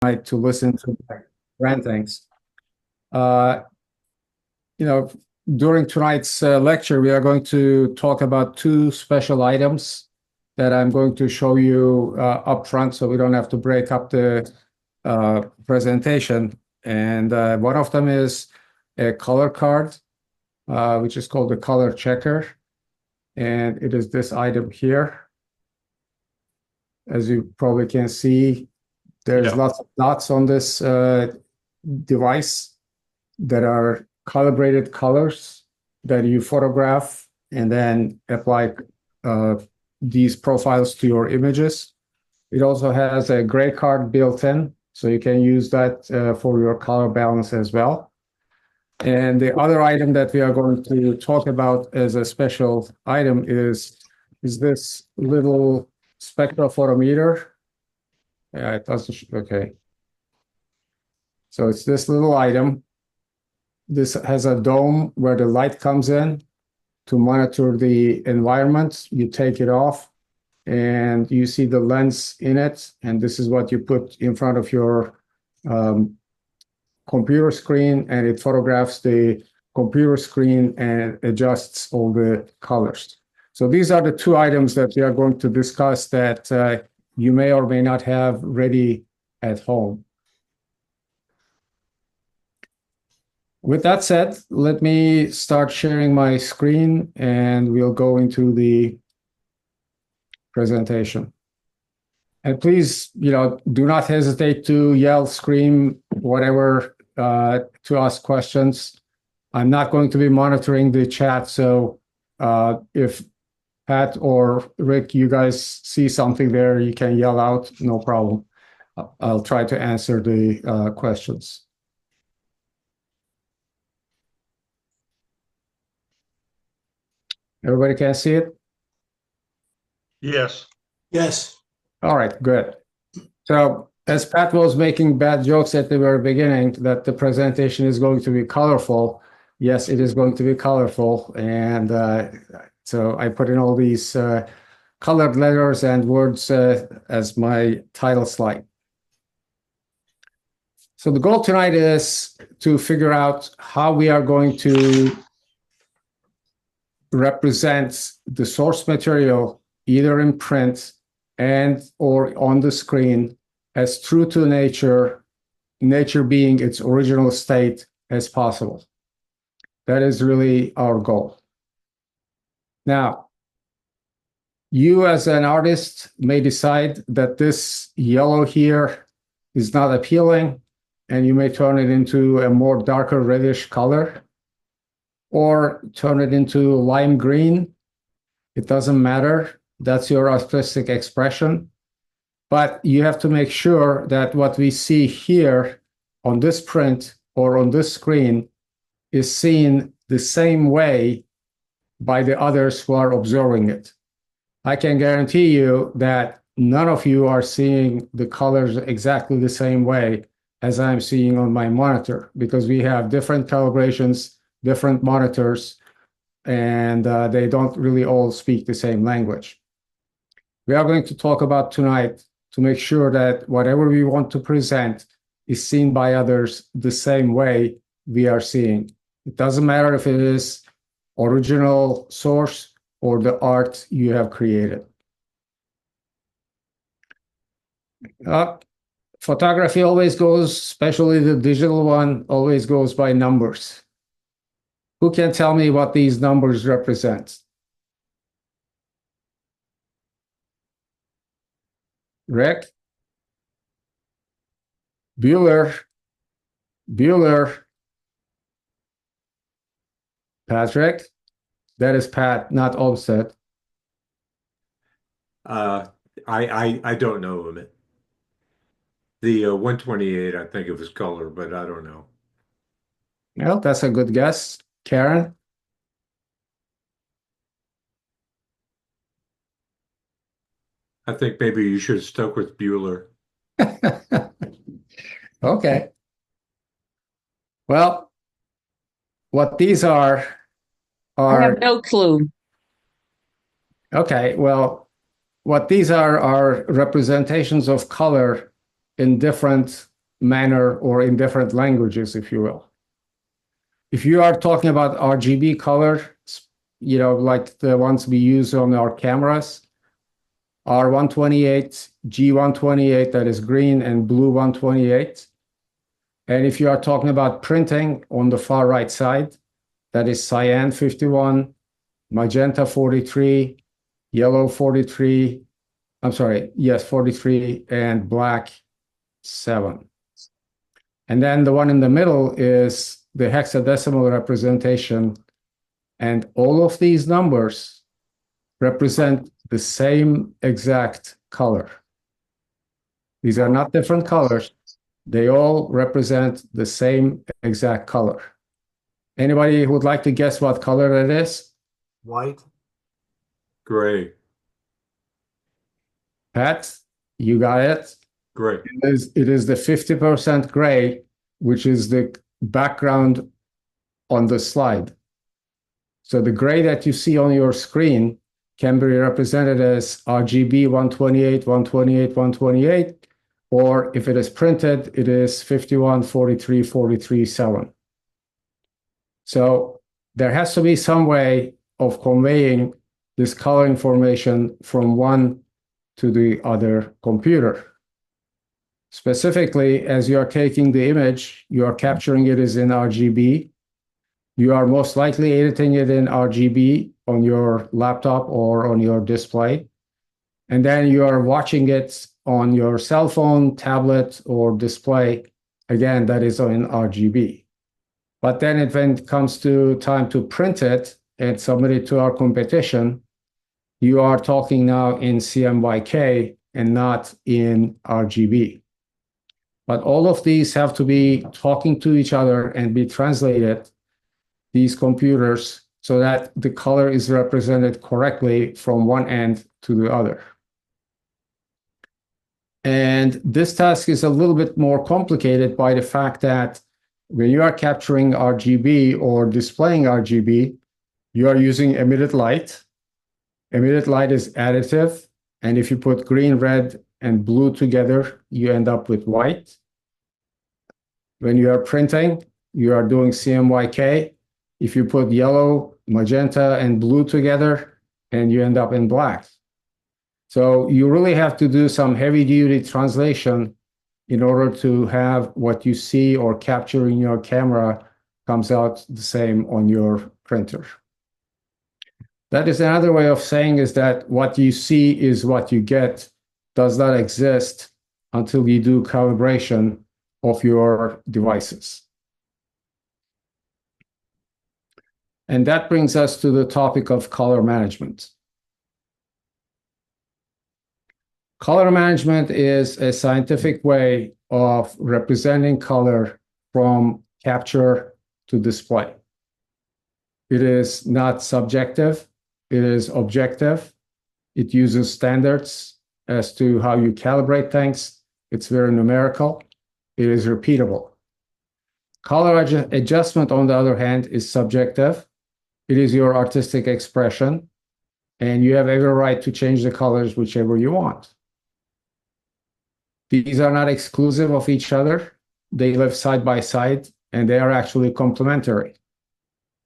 tonight to listen to my rantings. Uh, During tonight's lecture, we are going to talk about two special items that I'm going to show you up front, so we don't have to break up the presentation. And one of them is a color card, which is called the color checker. And it is this item here. As you probably can see, there's lots of dots on this device that are calibrated colors that you photograph and then apply these profiles to your images. It also has a gray card built in, so you can use that for your color balance as well. And the other item that we are going to talk about as a special item is this little spectrophotometer. Yeah, it doesn't, okay. So it's this little item. This has a dome where the light comes in to monitor the environment. You take it off and you see the lens in it. And this is what you put in front of your computer screen, and it photographs the computer screen and adjusts all the colors. So these are the two items that we are going to discuss that you may or may not have ready at home. With that said, let me start sharing my screen and we'll go into the presentation. And please, do not hesitate to yell, scream, whatever, to ask questions. I'm not going to be monitoring the chat, so if Pat or Rick, you guys see something there, you can yell out, no problem. I'll try to answer the questions. Everybody can see it? Yes. Yes. All right, good. So as Pat was making bad jokes at the very beginning that the presentation is going to be colorful, yes, it is going to be colorful. And so I put in all these colored letters and words as my title slide. So the goal tonight is to figure out how we are going to represent the source material either in print and or on the screen as true to nature, nature being its original state as possible. That is really our goal. Now, you as an artist may decide that this yellow here is not appealing, and you may turn it into a more darker reddish color, or turn it into lime green. It doesn't matter. That's your artistic expression. But you have to make sure that what we see here on this print or on this screen is seen the same way by the others who are observing it. I can guarantee you that none of you are seeing the colors exactly the same way as I'm seeing on my monitor, because we have different calibrations, different monitors, and they don't really all speak the same language. We are going to talk about tonight to make sure that whatever we want to present is seen by others the same way we are seeing. It doesn't matter if it is original source or the art you have created. Photography always goes, especially the digital one, always goes by numbers. Who can tell me what these numbers represent? Rick? Bueller? Patrick? That is Pat, not Olmsted. I don't know, Umit. The 128, I think it was color, but I don't know. Well, that's a good guess. Karen? I think maybe you should have stuck with Bueller. Okay. Well, what these are I have no clue. Okay, well, what these are representations of color in different manner or in different languages, if you will. If you are talking about RGB color, like the ones we use on our cameras, R128, G128, that is green, and blue 128. And if you are talking about printing on the far right side, that is cyan 51, magenta 43, yellow 43, 43, and black 7. And then the one in the middle is the hexadecimal representation. And all of these numbers represent the same exact color. These are not different colors. They all represent the same exact color. Anybody who would like to guess what color it is? White. Gray. Pat, you got it. Gray. It is the 50% gray, which is the background on the slide. So the gray that you see on your screen can be represented as RGB 128, 128, 128, or if it is printed, it is 51, 43, 43, 7. So there has to be some way of conveying this color information from one to the other computer. Specifically, as you are taking the image, you are capturing it as in RGB. You are most likely editing it in RGB on your laptop or on your display. And then you are watching it on your cell phone, tablet, or display. Again, that is in RGB. But then when it comes to time to print it and submit it to our competition, you are talking now in CMYK and not in RGB. But all of these have to be talking to each other and be translated, these computers, so that the color is represented correctly from one end to the other. And this task is a little bit more complicated by the fact that when you are capturing RGB or displaying RGB, you are using emitted light. Emitted light is additive, and if you put green, red, and blue together, you end up with white. When you are printing, you are doing CMYK. If you put yellow, magenta, and blue together, and you end up in black. So you really have to do some heavy-duty translation in order to have what you see or capture in your camera comes out the same on your printer. That is another way of saying is that what you see is what you get does not exist until you do calibration of your devices. And that brings us to the topic of color management. Color management is a scientific way of representing color from capture to display. It is not subjective, it is objective. It uses standards as to how you calibrate things. It's very numerical. It is repeatable. Color adjustment, on the other hand, is subjective. It is your artistic expression, and you have every right to change the colors whichever you want. These are not exclusive of each other. They live side by side, and they are actually complementary.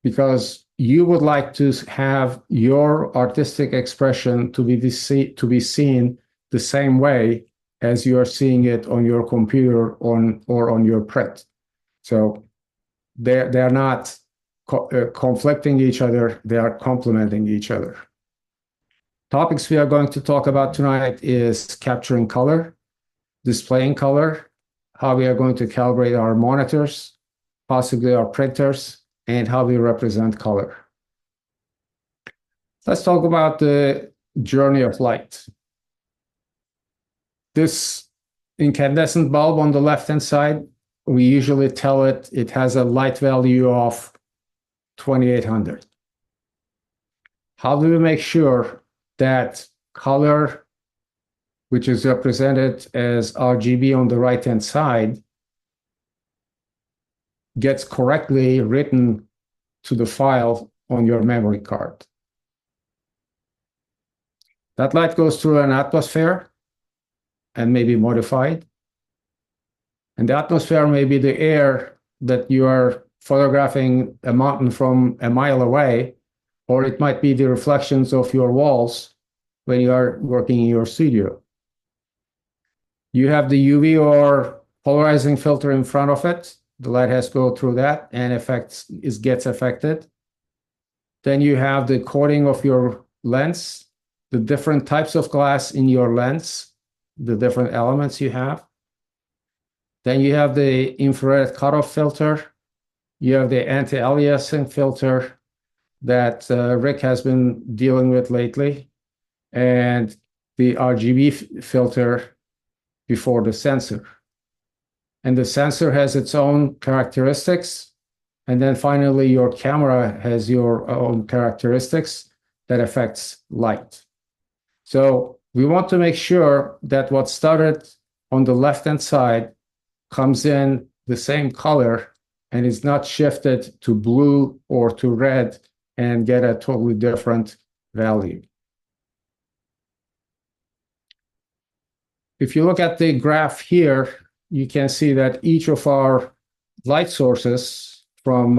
Because you would like to have your artistic expression to be seen the same way as you are seeing it on your computer or on your print. So they're not conflicting each other, they are complementing each other. Topics we are going to talk about tonight is capturing color, displaying color, how we are going to calibrate our monitors, possibly our printers, and how we represent color. Let's talk about the journey of light. This incandescent bulb on the left-hand side, we usually tell it has a light value of 2800. How do we make sure that color, which is represented as RGB on the right-hand side, gets correctly written to the file on your memory card? That light goes through an atmosphere and may be modified. And the atmosphere may be the air that you are photographing a mountain from a mile away, or it might be the reflections of your walls when you are working in your studio. You have the UV or polarizing filter in front of it. The light has to go through that and gets affected. Then you have the coating of your lens, the different types of glass in your lens, the different elements you have. Then you have the infrared cutoff filter. You have the anti-aliasing filter that Rick has been dealing with lately, and the RGB filter before the sensor. And the sensor has its own characteristics. And then finally, your camera has your own characteristics that affects light. So we want to make sure that what started on the left-hand side comes in the same color and is not shifted to blue or to red and get a totally different value. If you look at the graph here, you can see that each of our light sources, from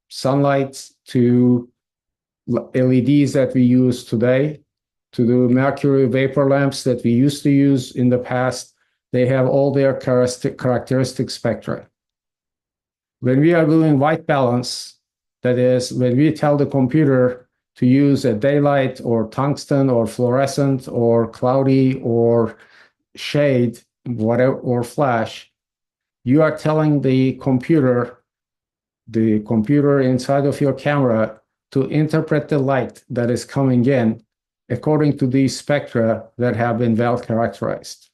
sunlight to LEDs that we use today, to the mercury vapor lamps that we used to use in the past, they have all their characteristic spectra. When we are doing white balance, that is, when we tell the computer to use a daylight or tungsten or fluorescent or cloudy or shade, whatever, or flash, you are telling the computer inside of your camera, to interpret the light that is coming in according to these spectra that have been well characterized.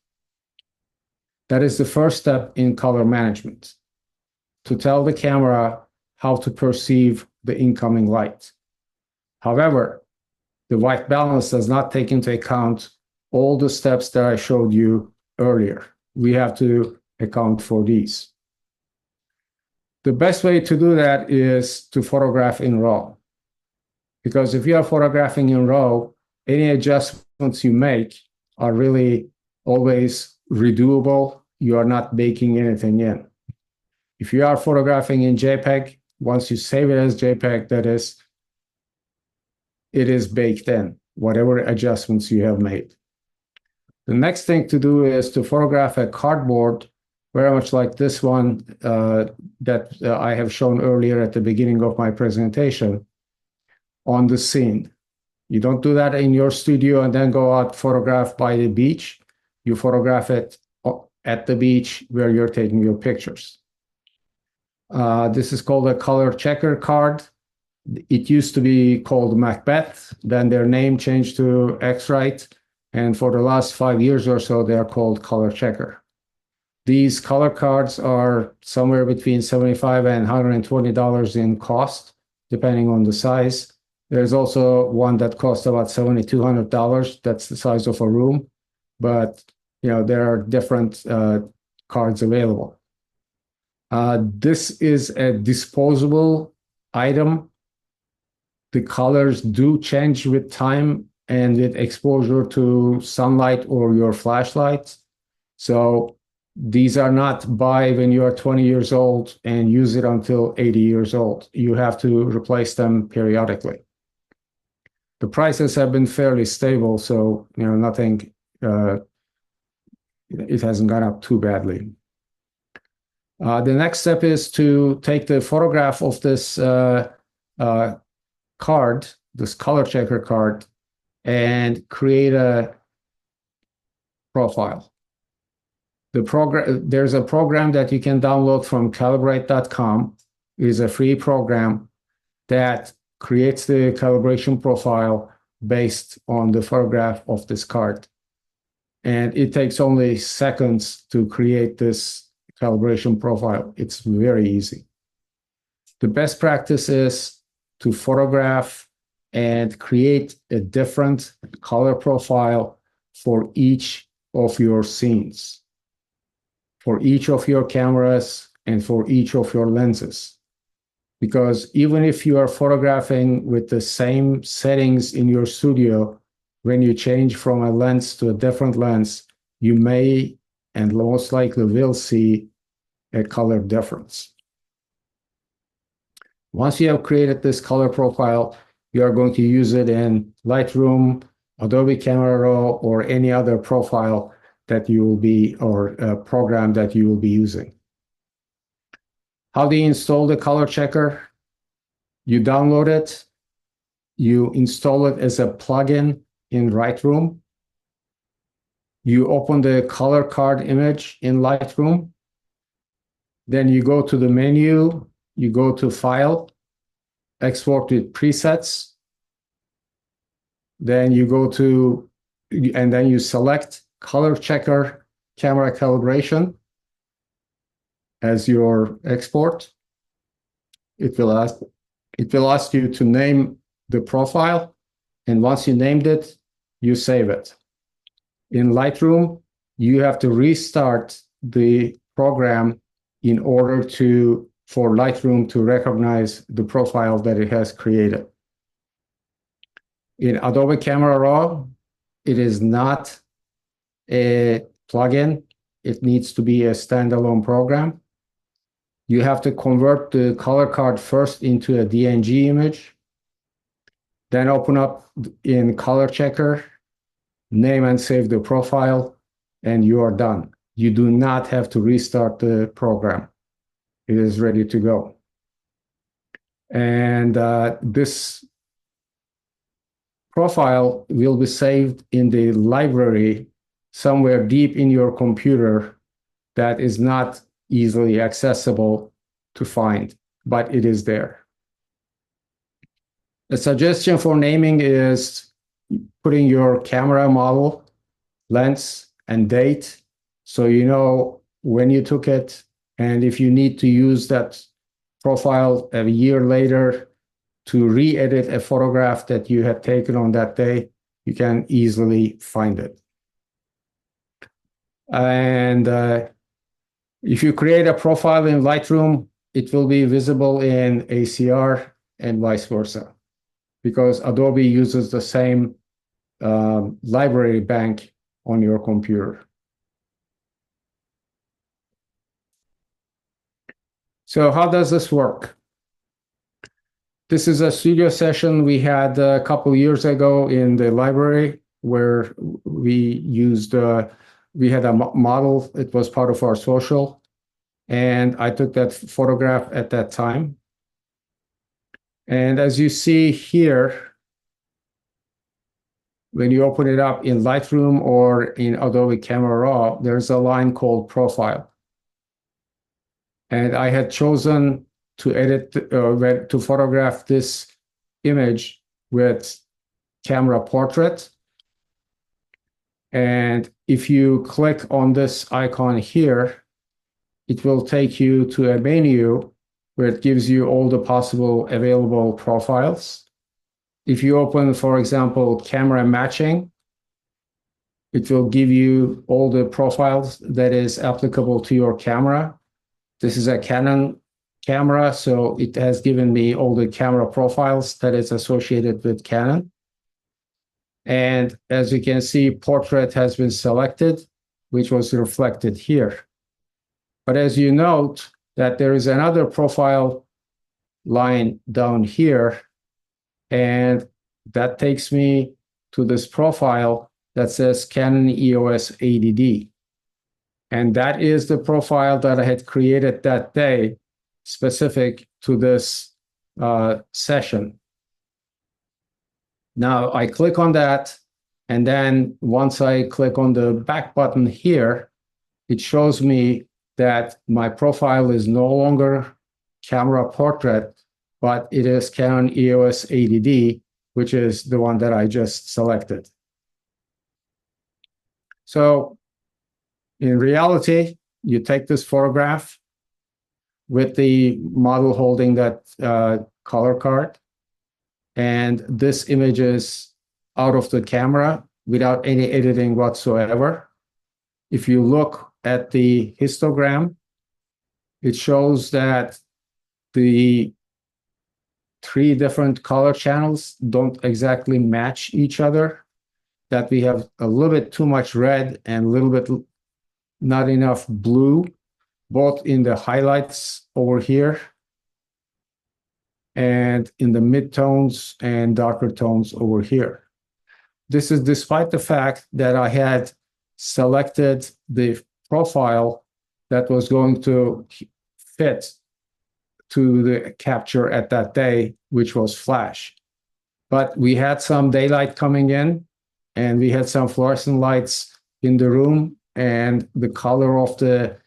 That is the first step in color management, to tell the camera how to perceive the incoming light. However, the white balance does not take into account all the steps that I showed you earlier. We have to account for these. The best way to do that is to photograph in RAW. Because if you are photographing in RAW, any adjustments you make are really always redoable. You are not baking anything in. If you are photographing in JPEG, once you save it as JPEG, that is, it is baked in, whatever adjustments you have made. The next thing to do is to photograph a cardboard, very much like this one that I have shown earlier at the beginning of my presentation, on the scene. You don't do that in your studio and then go out photograph by the beach. You photograph it at the beach where you're taking your pictures. This is called a color checker card. It used to be called Macbeth, then their name changed to X-Rite, and for the last 5 years or so, they are called color checker. These color cards are somewhere between $75 and $120 in cost, depending on the size. There's also one that costs about $7,200. That's the size of a room, but there are different cards available. This is a disposable item. The colors do change with time and with exposure to sunlight or your flashlight. So these are not buy when you are 20 years old and use it until 80 years old. You have to replace them periodically. The prices have been fairly stable, so nothing, it hasn't gone up too badly. The next step is to take the photograph of this card, this color checker card, and create a profile. There's a program that you can download from calibrate.com. It is a free program that creates the calibration profile based on the photograph of this card. And it takes only seconds to create this calibration profile. It's very easy. The best practice is to photograph and create a different color profile for each of your scenes, for each of your cameras, and for each of your lenses. Because even if you are photographing with the same settings in your studio, when you change from a lens to a different lens, you may and most likely will see a color difference. Once you have created this color profile, you are going to use it in Lightroom, Adobe Camera Raw, or any other profile that you will be, or a program that you will be using. How do you install the color checker? You download it, you install it as a plugin in Lightroom. You open the color card image in Lightroom. Then you go to the menu, you go to File, Export with Presets. Then you go to, and then you select Color Checker Camera Calibration as your export. It will ask you to name the profile, and once you named it, you save it. In Lightroom, you have to restart the program in order for Lightroom to recognize the profile that it has created. In Adobe Camera Raw, it is not a plugin. It needs to be a standalone program. You have to convert the color card first into a DNG image, then open up in Color Checker, name and save the profile, and you are done. You do not have to restart the program. It is ready to go. And this profile will be saved in the library somewhere deep in your computer that is not easily accessible to find, but it is there. A suggestion for naming is putting your camera model, lens, and date, so you know when you took it, and if you need to use that profile a year later to re-edit a photograph that you had taken on that day, you can easily find it. And if you create a profile in Lightroom, it will be visible in ACR and vice versa, because Adobe uses the same library bank on your computer. So how does this work? This is a studio session we had a couple years ago in the library where we had a model. It was part of our social, and I took that photograph at that time. And as you see here, when you open it up in Lightroom or in Adobe Camera Raw, there's a line called Profile. And I had chosen to to photograph this image with camera portrait. And if you click on this icon here, it will take you to a menu where it gives you all the possible available profiles. If you open, for example, camera matching, it will give you all the profiles that is applicable to your camera. This is a Canon camera, so it has given me all the camera profiles that is associated with Canon. And as you can see, portrait has been selected, which was reflected here. But as you note that there is another profile line down here, and that takes me to this profile that says Canon EOS 80D. And that is the profile that I had created that day, specific to this session. Now I click on that, and then once I click on the back button here, it shows me that my profile is no longer camera portrait, but it is Canon EOS 80D, which is the one that I just selected. So in reality, you take this photograph with the model holding that color card, and this image is out of the camera without any editing whatsoever. If you look at the histogram, it shows that the three different color channels don't exactly match each other, that we have a little bit too much red and a little bit not enough blue both in the highlights over here and in the midtones and darker tones over here. This is despite the fact that I had selected the profile that was going to fit to the capture at that day, which was flash. But we had some daylight coming in, and we had some fluorescent lights in the room, and the color of the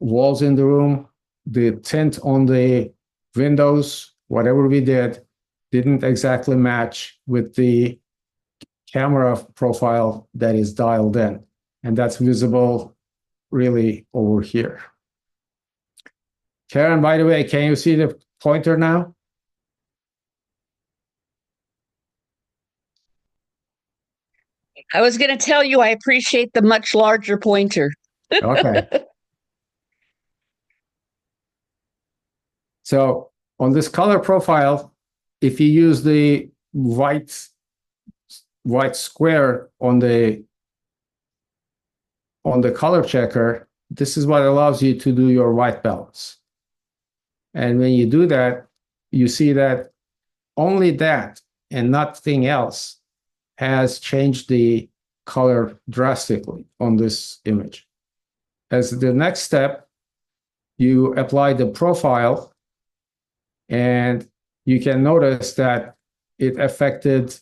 walls in the room, the tint on the windows, whatever we did, didn't exactly match with the camera profile that is dialed in. And that's visible really over here. Karen, by the way, can you see the pointer now? I was going to tell you I appreciate the much larger pointer. Okay. So on this color profile, if you use the white square on the color checker, this is what allows you to do your white balance. And when you do that, you see that only that and nothing else has changed the color drastically on this image. As the next step, you apply the profile, and you can notice that it affected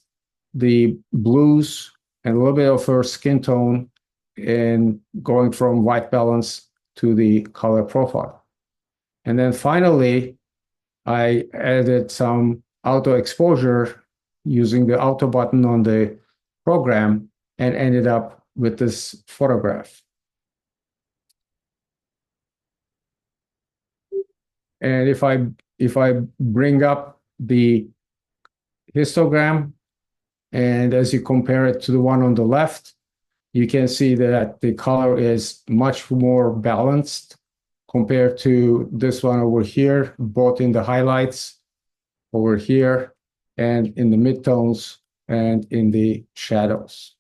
the blues and a little bit of her skin tone in going from white balance to the color profile. And then finally, I added some auto exposure using the auto button on the program and ended up with this photograph. And if I bring up the histogram, and as you compare it to the one on the left, you can see that the color is much more balanced compared to this one over here, both in the highlights over here and in the midtones and in the shadows.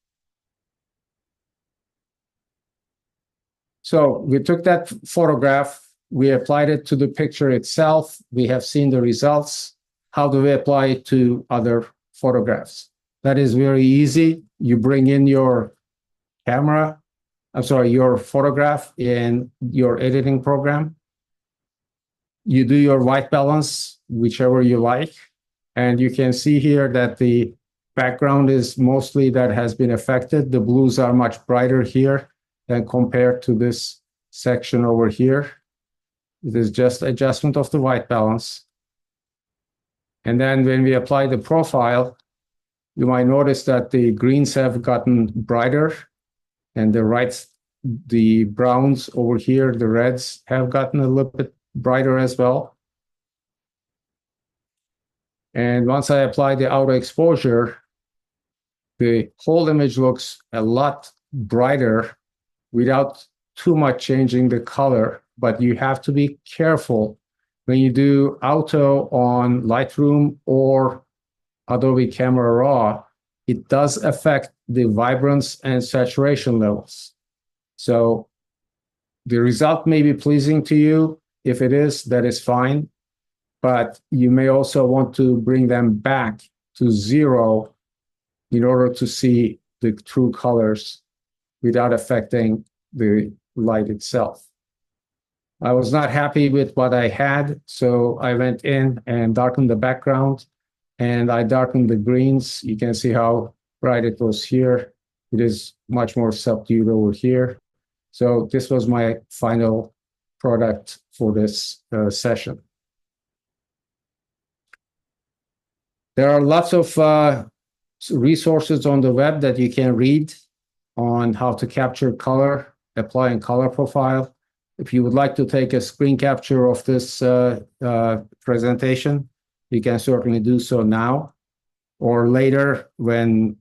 So we took that photograph, we applied it to the picture itself. We have seen the results. How do we apply it to other photographs? That is very easy. You bring in your your photograph in your editing program. You do your white balance, whichever you like. And you can see here that the background is mostly that has been affected. The blues are much brighter here than compared to this section over here. It is just adjustment of the white balance. And then when we apply the profile, you might notice that the greens have gotten brighter, and the browns over here, the reds have gotten a little bit brighter as well. And once I apply the auto exposure, the whole image looks a lot brighter without too much changing the color. But you have to be careful when you do auto on Lightroom or Adobe Camera Raw. It does affect the vibrance and saturation levels. So the result may be pleasing to you. If it is, that is fine. But you may also want to bring them back to 0 in order to see the true colors without affecting the light itself. I was not happy with what I had, so I went in and darkened the background, and I darkened the greens. You can see how bright it was here. It is much more subdued over here. So this was my final product for this session. There are lots of resources on the web that you can read on how to capture color, applying color profile. If you would like to take a screen capture of this presentation, you can certainly do so now. Or later, when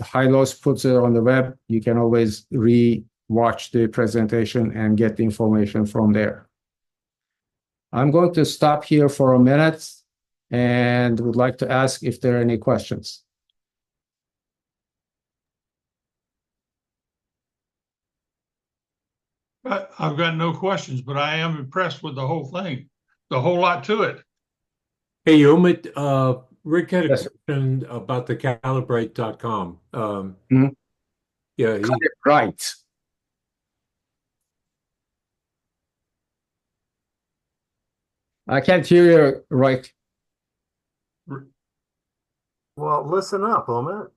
Hylos puts it on the web, you can always re-watch the presentation and get the information from there. I'm going to stop here for a minute and would like to ask if there are any questions. I've got no questions, but I am impressed with the whole thing. The whole lot to it. Hey, Umit, Rick had a Yes. question about the calibrate.com. Mhm. Yeah, Right. I can't hear you right. Well, listen up, Umit.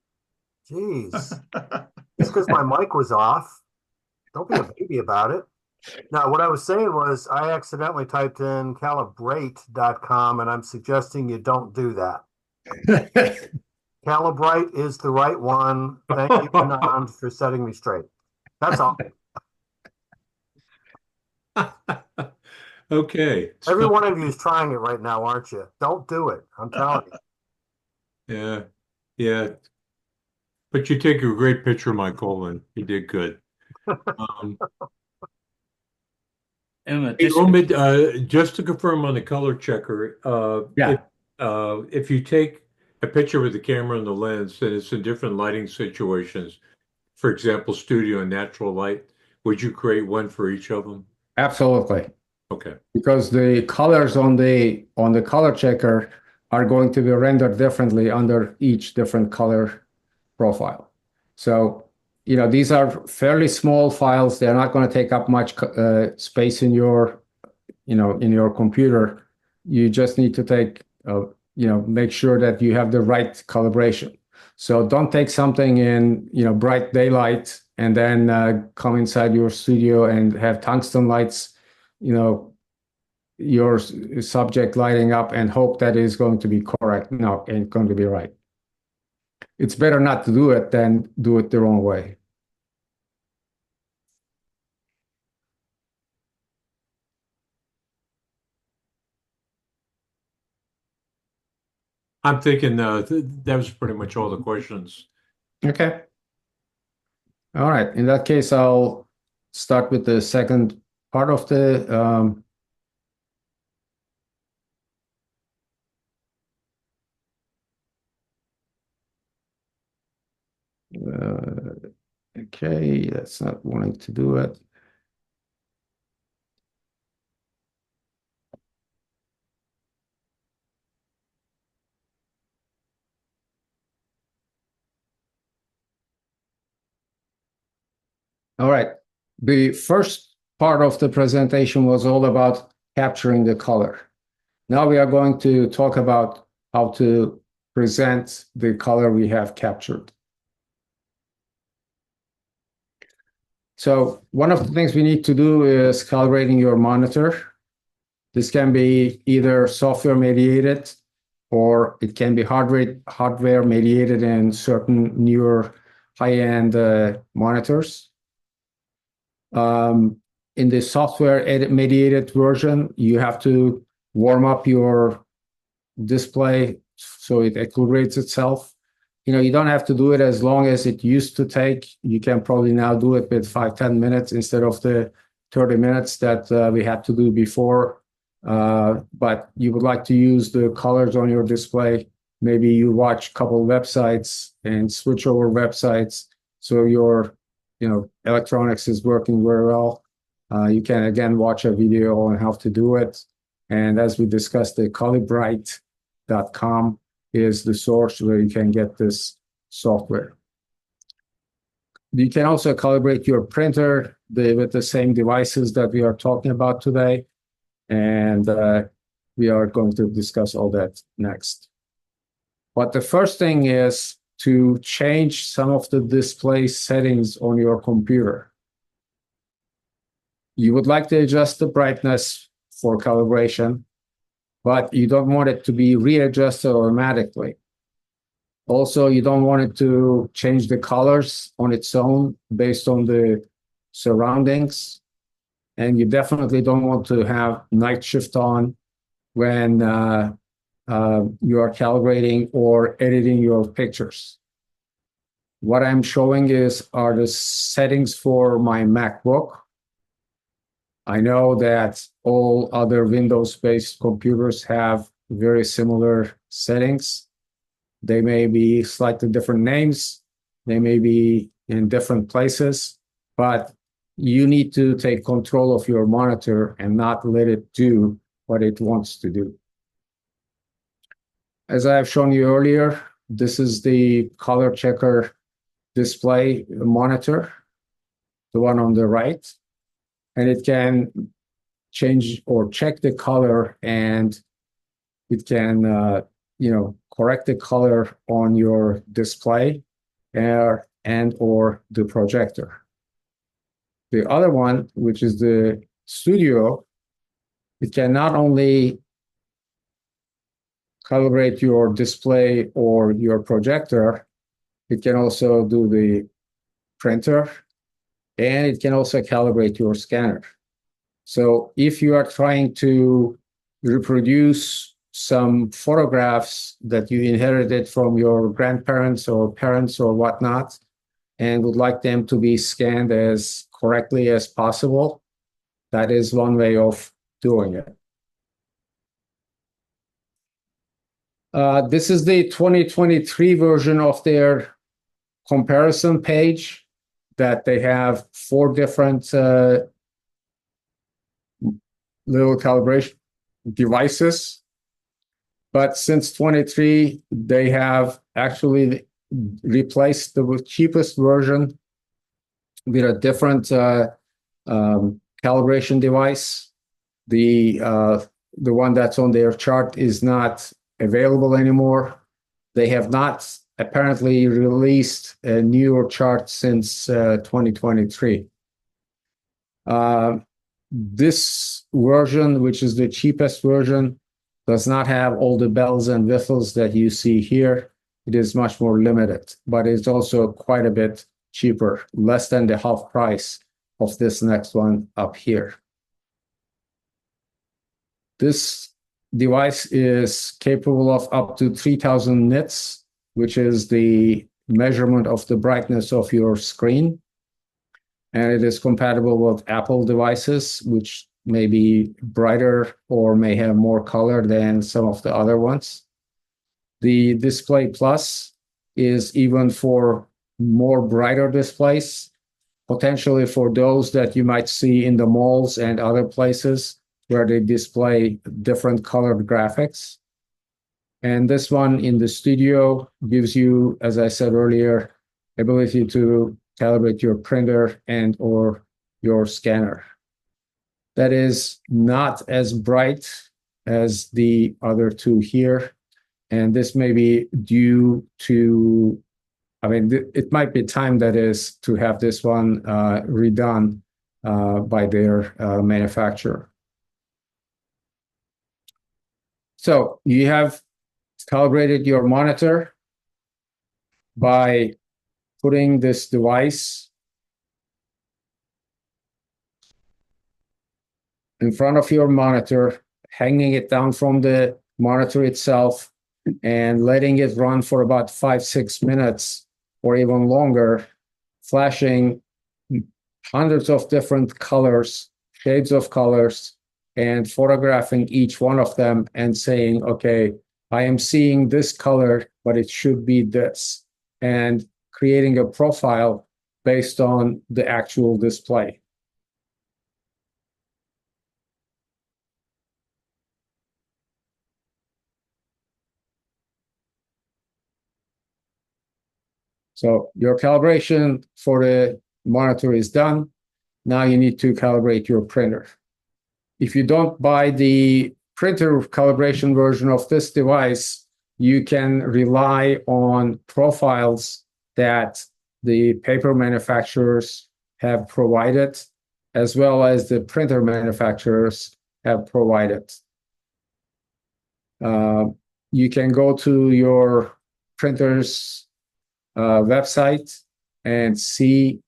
Jeez. Just because my mic was off, don't be a baby about it. Now, what I was saying was I accidentally typed in calibrate.com, and I'm suggesting you don't do that. Calibrate is the right one. Thank you, Anand, for setting me straight. That's all. okay. Every one of you is trying it right now, aren't you? Don't do it. I'm telling you. Yeah, yeah. But you take a great picture of my colon. You did good. Umit, Hey, this Umit, just to confirm on the color checker, Yeah. if you take a picture with the camera and the lens and it's in different lighting situations, for example, studio and natural light, would you create one for each of them? Absolutely. Okay. Because the colors on the color checker are going to be rendered differently under each different color profile. So, these are fairly small files. They're not going to take up much space in your, in your computer. You just need to make sure that you have the right calibration. So don't take something in, bright daylight and then come inside your studio and have tungsten lights, your subject lighting up and hope that is going to be correct. No, it ain't going to be right. It's better not to do it than do it the wrong way. I'm thinking that was pretty much all the questions. Okay. All right. In that case, I'll start with the second part of the okay, that's not wanting to do it. All right. The first part of the presentation was all about capturing the color. Now we are going to talk about how to present the color we have captured. So one of the things we need to do is calibrating your monitor. This can be either software mediated or it can be hardware mediated in certain newer high-end monitors. In the software mediated version, you have to warm up your display so it equilibrates itself. You don't have to do it as long as it used to take. You can probably now do it with 5-10 minutes instead of the 30 minutes that we had to do before. But you would like to use the colors on your display. Maybe you watch a couple websites and switch over websites so your electronics is working very well. You can again watch a video on how to do it. And as we discussed, the calibratio.com is the source where you can get this software. You can also calibrate your printer with the same devices that we are talking about today. And we are going to discuss all that next. But the first thing is to change some of the display settings on your computer. You would like to adjust the brightness for calibration, but you don't want it to be readjusted automatically. Also, you don't want it to change the colors on its own based on the surroundings. And you definitely don't want to have night shift on when you are calibrating or editing your pictures. What I'm showing are the settings for my MacBook. I know that all other Windows-based computers have very similar settings. They may be slightly different names. They may be in different places, but you need to take control of your monitor and not let it do what it wants to do. As I have shown you earlier, this is the color checker display monitor, the one on the right, and it can change or check the color, and it can correct the color on your display and or the projector. The other one, which is the studio, it can not only calibrate your display or your projector, it can also do the printer, and it can also calibrate your scanner. So if you are trying to reproduce some photographs that you inherited from your grandparents or parents or whatnot, and would like them to be scanned as correctly as possible, that is one way of doing it. This is the 2023 version of their comparison page, that they have 4 different little calibration devices. But since 23, they have actually replaced the cheapest version with a different calibration device. The one that's on their chart is not available anymore. They have not apparently released a newer chart since 2023. This version, which is the cheapest version, does not have all the bells and whistles that you see here. It is much more limited, but it's also quite a bit cheaper, less than the half price of this next one up here. This device is capable of up to 3000 nits, which is the measurement of the brightness of your screen. And it is compatible with Apple devices, which may be brighter or may have more color than some of the other ones. The Display Plus is even for more brighter displays, potentially for those that you might see in the malls and other places where they display different colored graphics. And this one in the studio gives you, as I said earlier, ability to calibrate your printer and or your scanner. That is not as bright as the other two here. And this may be due to, it might be time, that is, to have this one redone by their manufacturer. So you have calibrated your monitor by putting this device in front of your monitor, hanging it down from the monitor itself, and letting it run for about 5-6 minutes or even longer, flashing hundreds of different colors, shades of colors, and photographing each one of them and saying, okay, I am seeing this color, but it should be this, and creating a profile based on the actual display. So your calibration for the monitor is done. Now you need to calibrate your printer. If you don't buy the printer calibration version of this device, you can rely on profiles that the paper manufacturers have provided, as well as the printer manufacturers have provided. You can go to your printer's website and see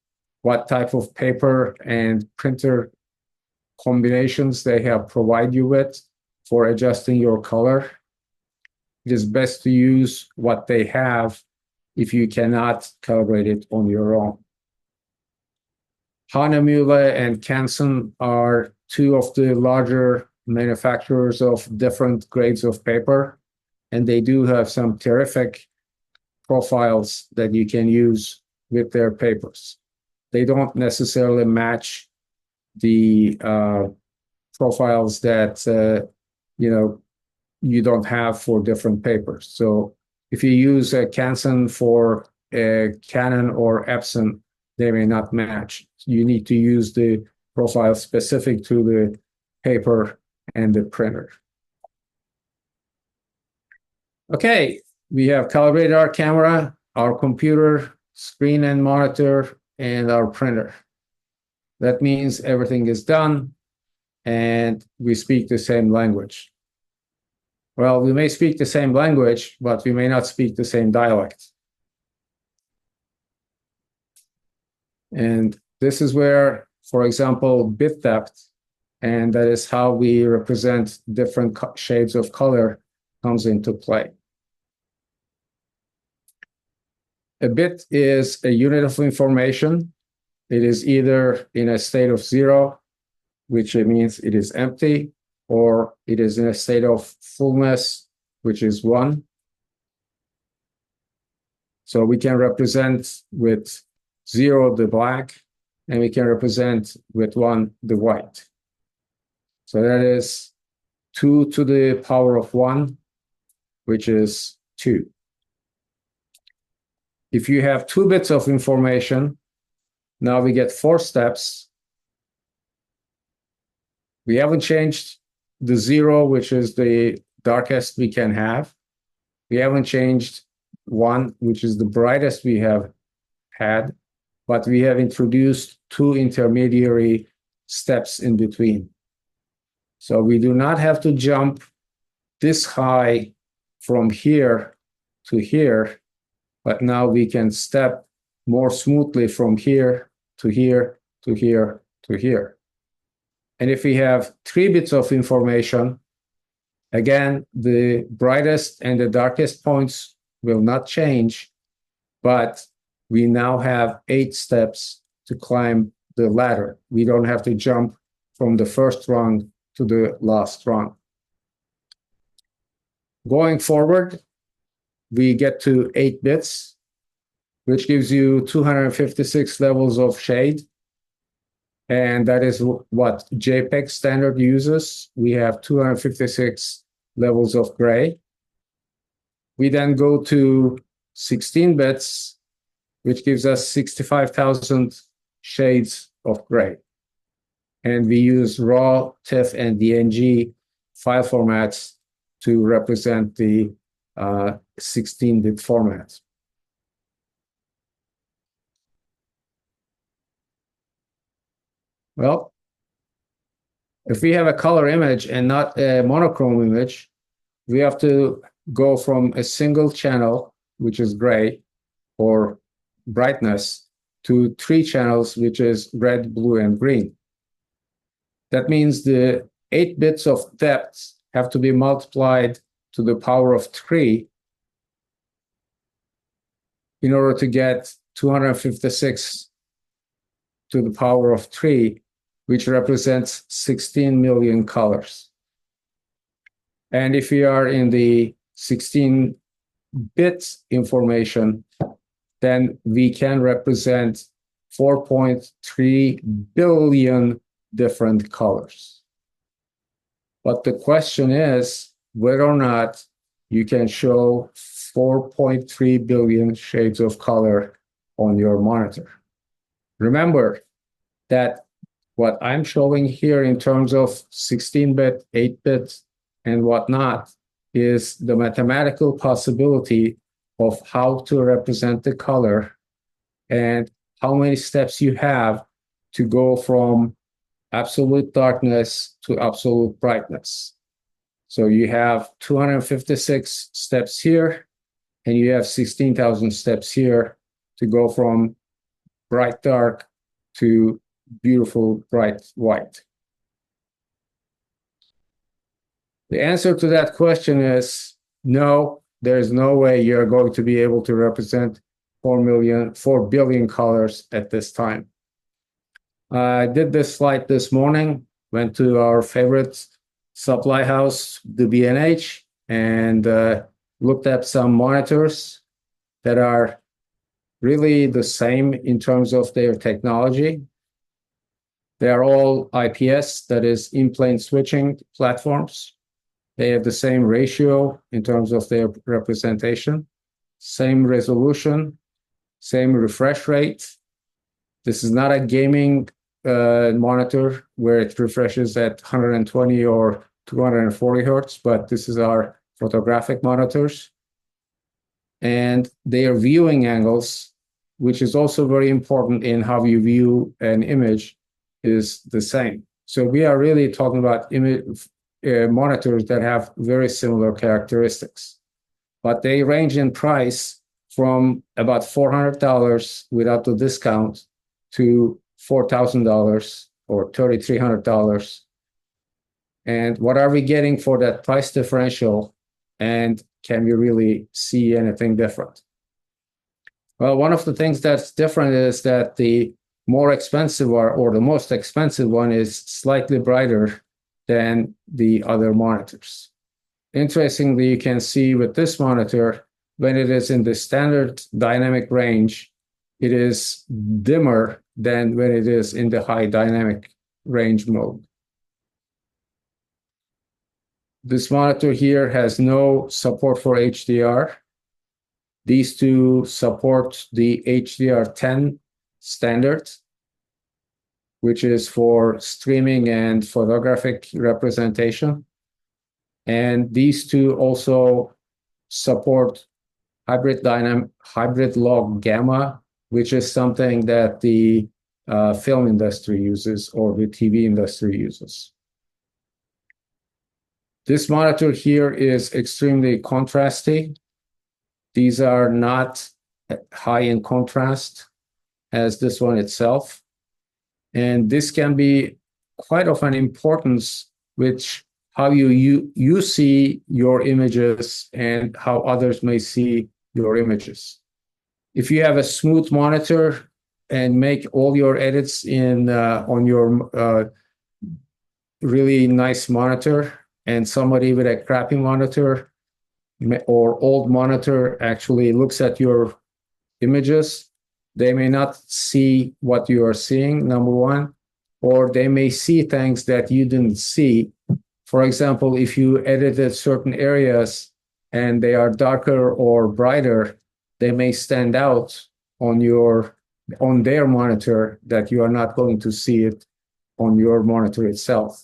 what type of paper and printer combinations they have provided you with for adjusting your color. It is best to use what they have if you cannot calibrate it on your own. Hahnemühle and Canson are 2 of the larger manufacturers of different grades of paper, and they do have some terrific profiles that you can use with their papers. they don't necessarily match the profiles that you don't have for different papers. So if you use a Canson for a Canon or Epson, they may not match. You need to use the profile specific to the paper and the printer. Okay, we have calibrated our camera, our computer, screen and monitor, and our printer. That means everything is done and we speak the same language. Well, we may speak the same language, but we may not speak the same dialect. And this is where, for example, bit depth, and that is how we represent different shades of color, comes into play. A bit is a unit of information. It is either in a state of 0, which means it is empty, or it is in a state of fullness, which is 1. So we can represent with 0 the black, and we can represent with 1 the white. So that is 2 to the power of 1, which is 2. If you have 2 bits of information, now we get 4 steps. We haven't changed the 0, which is the darkest we can have. We haven't changed 1, which is the brightest we have had, but we have introduced 2 intermediary steps in between. So we do not have to jump this high from here to here, but now we can step more smoothly from here to here to here to here. And if we have 3 bits of information, again, the brightest and the darkest points will not change, but we now have 8 steps to climb the ladder. We don't have to jump from the first rung to the last rung. Going forward, we get to 8 bits, which gives you 256 levels of shade. And that is what JPEG standard uses. We have 256 levels of gray. We then go to 16 bits, which gives us 65,000 shades of gray. And we use RAW, TIFF, and DNG file formats to represent the 16-bit format. Well, if we have a color image and not a monochrome image, we have to go from a single channel, which is gray, or brightness, to 3 channels, which is red, blue, and green. That means the 8 bits of depth have to be multiplied to the power of 3 in order to get 256 to the power of 3, which represents 16 million colors. And if we are in the 16-bit information, then we can represent 4.3 billion different colors. But the question is whether or not you can show 4.3 billion shades of color on your monitor. Remember that what I'm showing here in terms of 16-bit, 8-bit, and whatnot is the mathematical possibility of how to represent the color and how many steps you have to go from absolute darkness to absolute brightness. So you have 256 steps here, and you have 16,000 steps here to go from bright dark to beautiful bright white. The answer to that question is no, there's no way you're going to be able to represent 4 billion colors at this time. I did this slide this morning, went to our favorite supply house, the B&H, and looked at some monitors that are really the same in terms of their technology. They are all IPS, that is in-plane switching platforms. They have the same ratio in terms of their representation, same resolution, same refresh rate. This is not a gaming monitor where it refreshes at 120 or 240 hertz, but this is our photographic monitors. And their viewing angles, which is also very important in how you view an image, is the same. So we are really talking about monitors that have very similar characteristics, but they range in price from about $400 without the discount to $4,000 or $3,300. And what are we getting for that price differential? And can we really see anything different? Well, one of the things that's different is that the more expensive or the most expensive one is slightly brighter than the other monitors. Interestingly, you can see with this monitor, when it is in the standard dynamic range, it is dimmer than when it is in the high dynamic range mode. This monitor here has no support for HDR. These two support the HDR10 standard, which is for streaming and photographic representation. And these two also support hybrid log gamma, which is something that the film industry uses or the TV industry uses. This monitor here is extremely contrasty. These are not high in contrast as this one itself. And this can be quite of an importance, which how you see your images and how others may see your images. If you have a smooth monitor and make all your edits on your really nice monitor, and somebody with a crappy monitor or old monitor actually looks at your images, they may not see what you are seeing, number one, or they may see things that you didn't see. For example, if you edited certain areas and they are darker or brighter, they may stand out on their monitor that you are not going to see it on your monitor itself.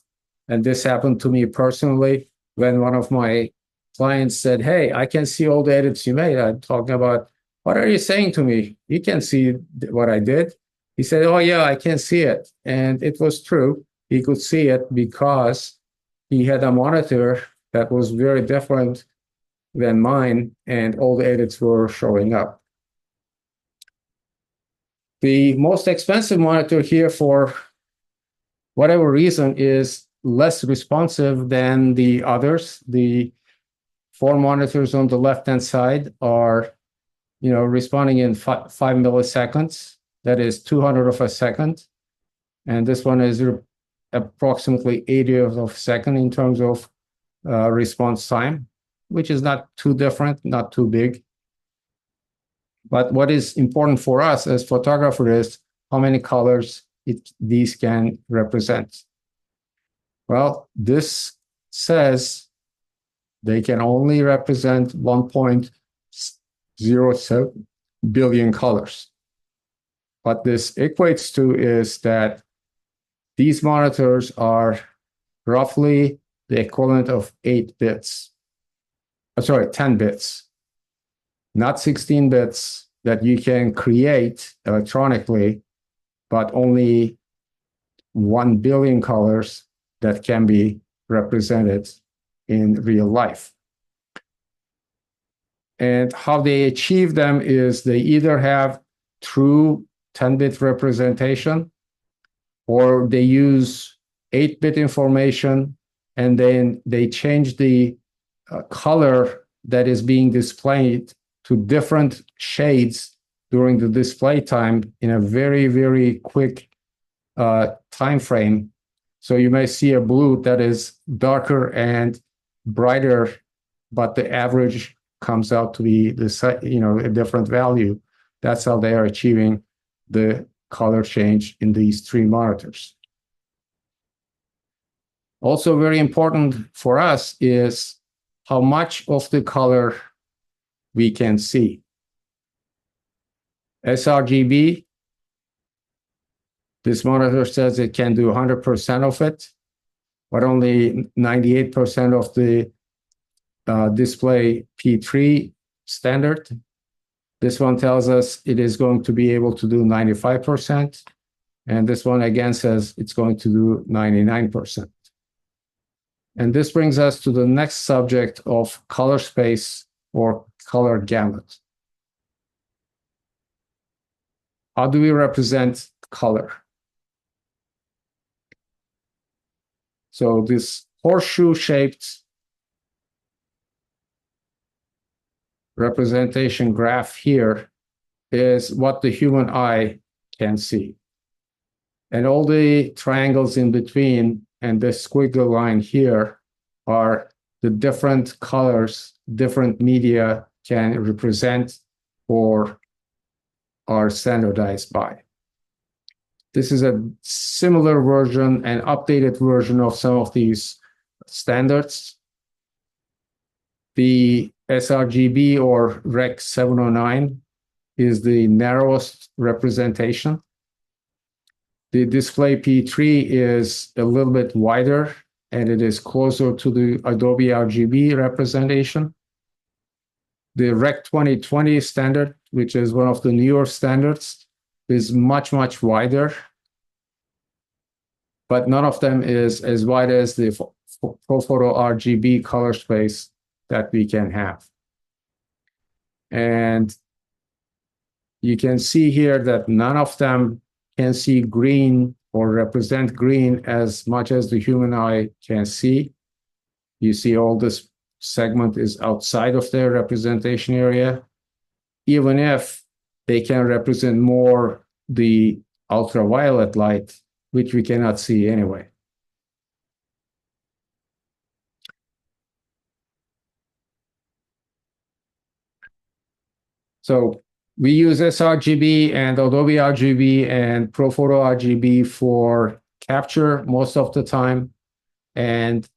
And this happened to me personally when one of my clients said, "Hey, I can see all the edits you made." I'm talking about, "What are you saying to me? You can see what I did." He said, "Oh yeah, I can see it." And it was true. He could see it because he had a monitor that was very different than mine, and all the edits were showing up. The most expensive monitor here, for whatever reason, is less responsive than the others. The 4 monitors on the left-hand side are, responding in 5 milliseconds. That is 200 of a second. And this one is approximately 80th of a second in terms of response time, which is not too different, not too big. But what is important for us as photographers is how many colors these can represent. Well, this says they can only represent 1.07 billion colors. What this equates to is that these monitors are roughly the equivalent of 10 bits, not 16 bits that you can create electronically, but only 1 billion colors that can be represented in real life. And how they achieve them is they either have true 10-bit representation, or they use 8-bit information, and then they change the color that is being displayed to different shades during the display time in a very, very quick time frame. So you may see a blue that is darker and brighter, but the average comes out to be a different value. That's how they are achieving the color change in these three monitors. Also very important for us is how much of the color we can see. sRGB, this monitor says it can do 100% of it, but only 98% of the display P3 standard. This one tells us it is going to be able to do 95%. And this one again says it's going to do 99%. And this brings us to the next subject of color space or color gamut. How do we represent color? So this horseshoe-shaped representation graph here is what the human eye can see. And all the triangles in between and the squiggly line here are the different colors, different media can represent or are standardized by. This is a similar version, an updated version of some of these standards. The sRGB or Rec 709 is the narrowest representation. The display P3 is a little bit wider, and it is closer to the Adobe RGB representation. The Rec 2020 standard, which is one of the newer standards, is much, much wider, but none of them is as wide as the ProPhoto RGB color space that we can have. And you can see here that none of them can see green or represent green as much as the human eye can see. You see all this segment is outside of their representation area, even if they can represent more the ultraviolet light, which we cannot see anyway. So we use sRGB and Adobe RGB and ProPhoto RGB for capture most of the time, and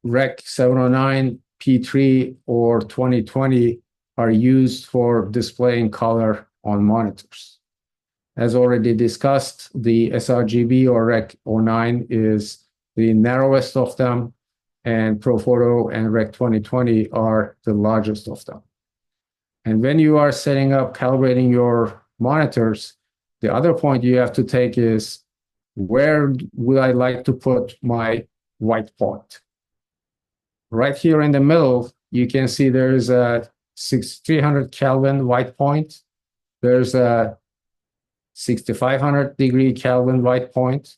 Rec 709, P3, or 2020 are used for displaying color on monitors. As already discussed, the sRGB or Rec 09 is the narrowest of them, and ProPhoto and Rec 2020 are the largest of them. And when you are setting up, calibrating your monitors, the other point you have to take is, where would I like to put my white point? Right here in the middle, you can see there's a 300 Kelvin white point. There's a 6500 degree Kelvin white point.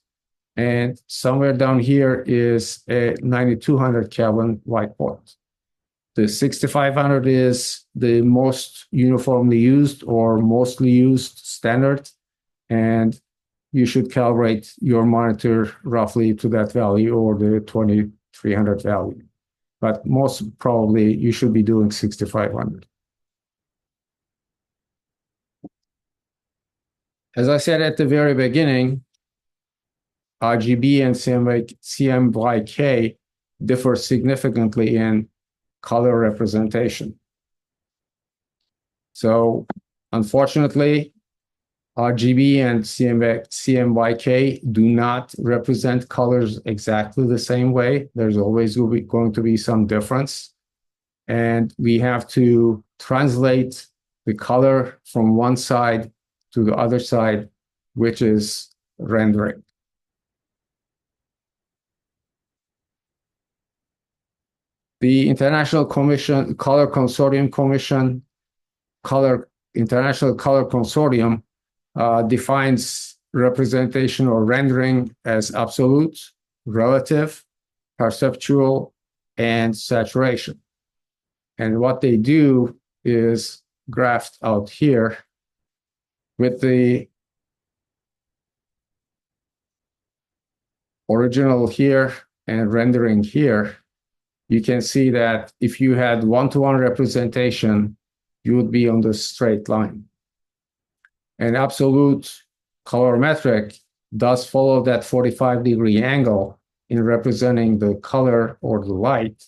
And somewhere down here is a 9200 Kelvin white point. The 6500 is the most uniformly used or mostly used standard, and you should calibrate your monitor roughly to that value or the 2300 value. But most probably you should be doing 6500. As I said at the very beginning, RGB and CMYK differ significantly in color representation. So unfortunately, RGB and CMYK do not represent colors exactly the same way. There's always going to be some difference. And we have to translate the color from one side to the other side, which is rendering. The International Commission, Color Consortium Commission, International Color Consortium defines representation or rendering as absolute, relative, perceptual, and saturation. And what they do is graphed out here with the original here and rendering here. You can see that if you had one-to-one representation, you would be on the straight line. And absolute colorimetric does follow that 45-degree angle in representing the color or the light,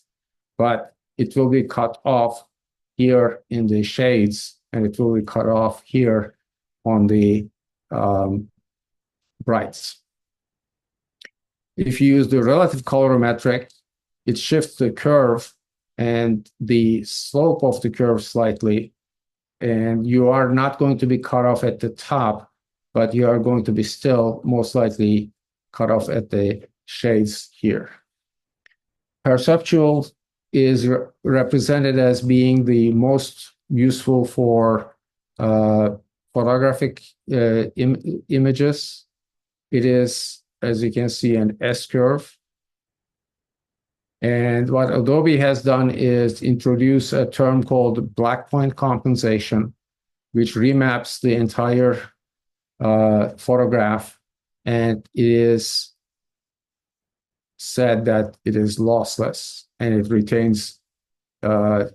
but it will be cut off here in the shades, and it will be cut off here on the brights. If you use the relative colorimetric, it shifts the curve and the slope of the curve slightly, and you are not going to be cut off at the top, but you are going to be still most likely cut off at the shades here. Perceptual is represented as being the most useful for photographic images. It is, as you can see, an S-curve. And what Adobe has done is introduce a term called black point compensation, which remaps the entire photograph, and it is said that it is lossless and it retains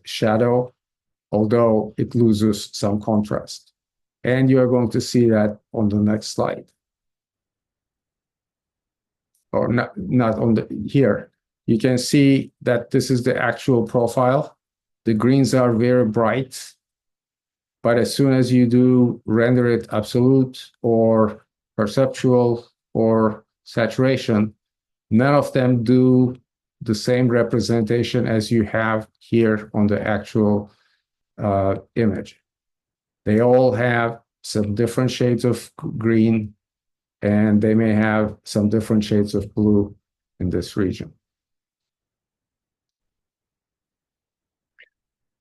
shadow, although it loses some contrast. And you are going to see that on the next slide. Or not on the here. You can see that this is the actual profile. The greens are very bright, but as soon as you do render it absolute or perceptual or saturation, none of them do the same representation as you have here on the actual image. They all have some different shades of green, and they may have some different shades of blue in this region.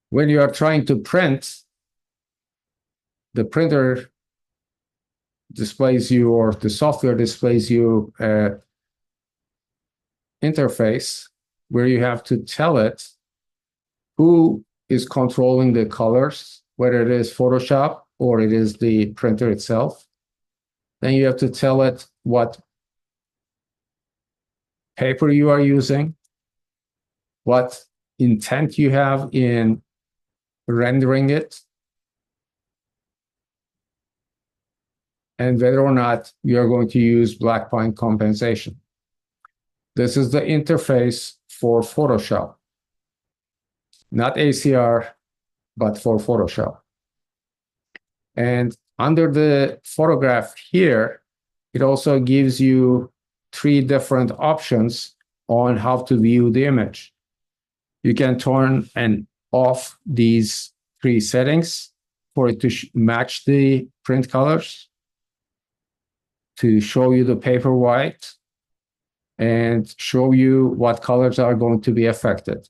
When you are trying to print, the printer displays you, or the software displays you an interface where you have to tell it who is controlling the colors, whether it is Photoshop or it is the printer itself. Then you have to tell it what paper you are using, what intent you have in rendering it, and whether or not you are going to use black point compensation. This is the interface for Photoshop, not ACR, but for Photoshop. And under the photograph here, it also gives you 3 different options on how to view the image. You can turn and off these 3 settings for it to match the print colors, to show you the paper white, and show you what colors are going to be affected.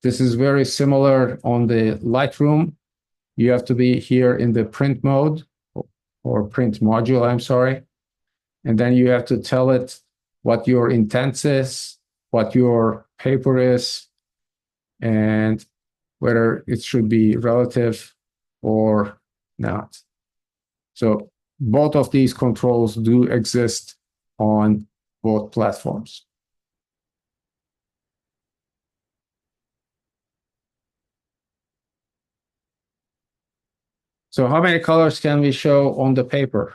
This is very similar on the Lightroom. You have to be here in the print mode, or print module, I'm sorry. And then you have to tell it what your intent is, what your paper is, and whether it should be relative or not. So both of these controls do exist on both platforms. So how many colors can we show on the paper?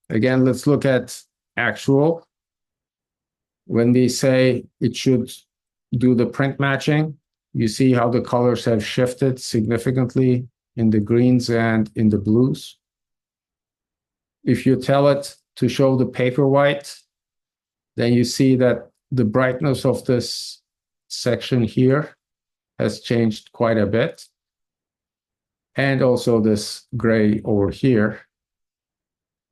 Again, let's look at actual. When we say it should do the print matching, you see how the colors have shifted significantly in the greens and in the blues. If you tell it to show the paper white, then you see that the brightness of this section here has changed quite a bit. And also this gray over here.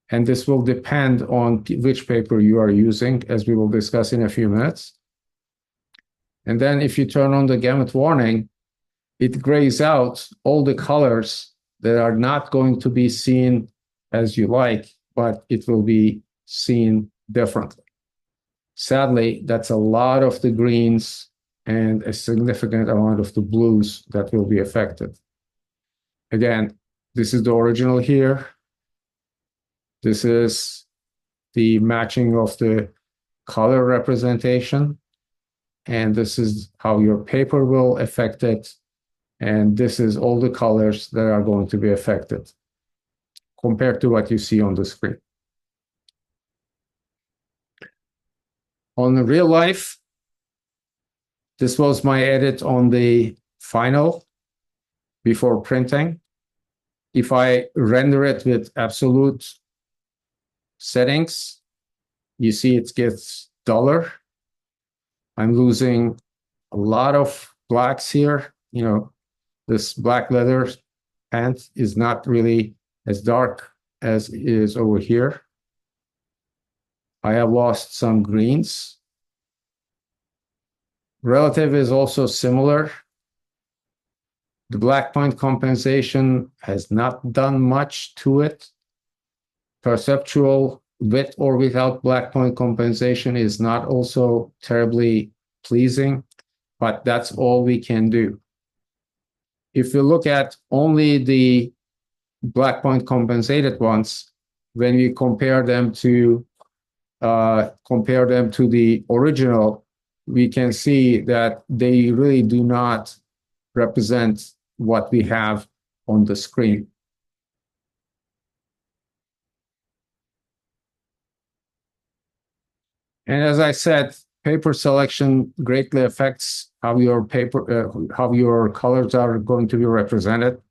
And this will depend on which paper you are using, as we will discuss in a few minutes. And then if you turn on the gamut warning, it grays out all the colors that are not going to be seen as you like, but it will be seen differently. Sadly, that's a lot of the greens and a significant amount of the blues that will be affected. Again, this is the original here. This is the matching of the color representation. And this is how your paper will affect it. And this is all the colors that are going to be affected compared to what you see on the screen. On the real life, this was my edit on the final before printing. If I render it with absolute settings, you see it gets duller. I'm losing a lot of blacks here. You know, this black leather pant is not really as dark as it is over here. I have lost some greens. Relative is also similar. The black point compensation has not done much to it. Perceptual with or without black point compensation is not also terribly pleasing, but that's all we can do. If you look at only the black point compensated ones, when we compare them to the original, we can see that they really do not represent what we have on the screen. And as I said, paper selection greatly affects how your colors are going to be represented.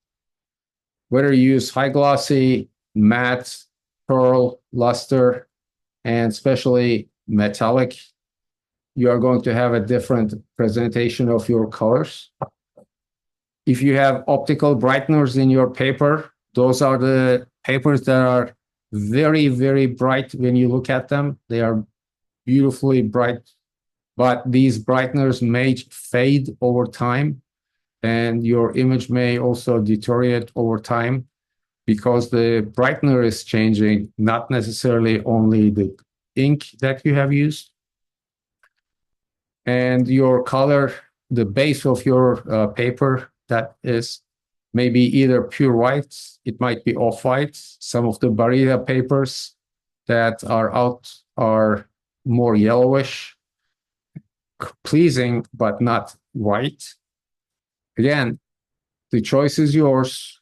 Whether you use high glossy, matte, pearl, luster, and especially metallic, you are going to have a different presentation of your colors. If you have optical brighteners in your paper, those are the papers that are very, very bright when you look at them. They are beautifully bright, but these brighteners may fade over time, and your image may also deteriorate over time because the brightener is changing, not necessarily only the ink that you have used. And your color, the base of your paper, that is maybe either pure white, it might be off-white. Some of the Barilla papers that are out are more yellowish, pleasing, but not white. Again, the choice is yours.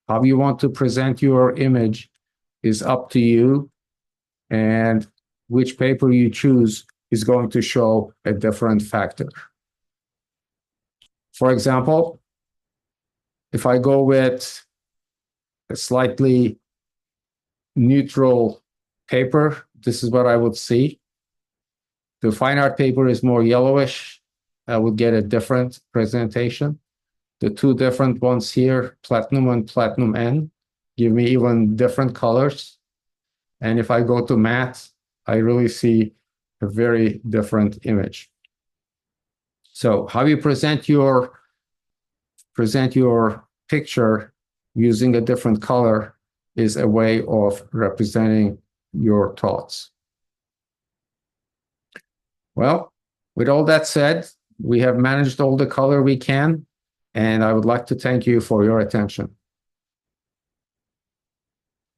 How you want to present your image is up to you, and which paper you choose is going to show a different factor. For example, if I go with a slightly neutral paper, this is what I would see. The fine art paper is more yellowish. I would get a different presentation. The two different ones here, Platinum and Platinum N, give me even different colors. And if I go to matte, I really see a very different image. So how you present your picture using a different color is a way of representing your thoughts. Well, with all that said, we have managed all the color we can, and I would like to thank you for your attention.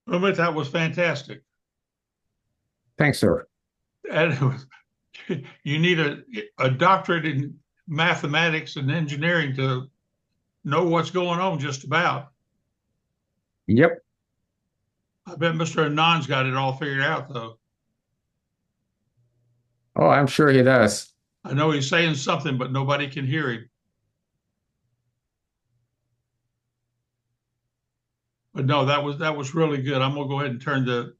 Umit, that was fantastic. Thanks, sir. And it was, you need a doctorate in mathematics and engineering to know what's going on just about. Yep. I bet Mr. Anand's got it all figured out, though. Oh, I'm sure he does. I know he's saying something, but nobody can hear him. But no, that was really good. I'm gonna go ahead and turn the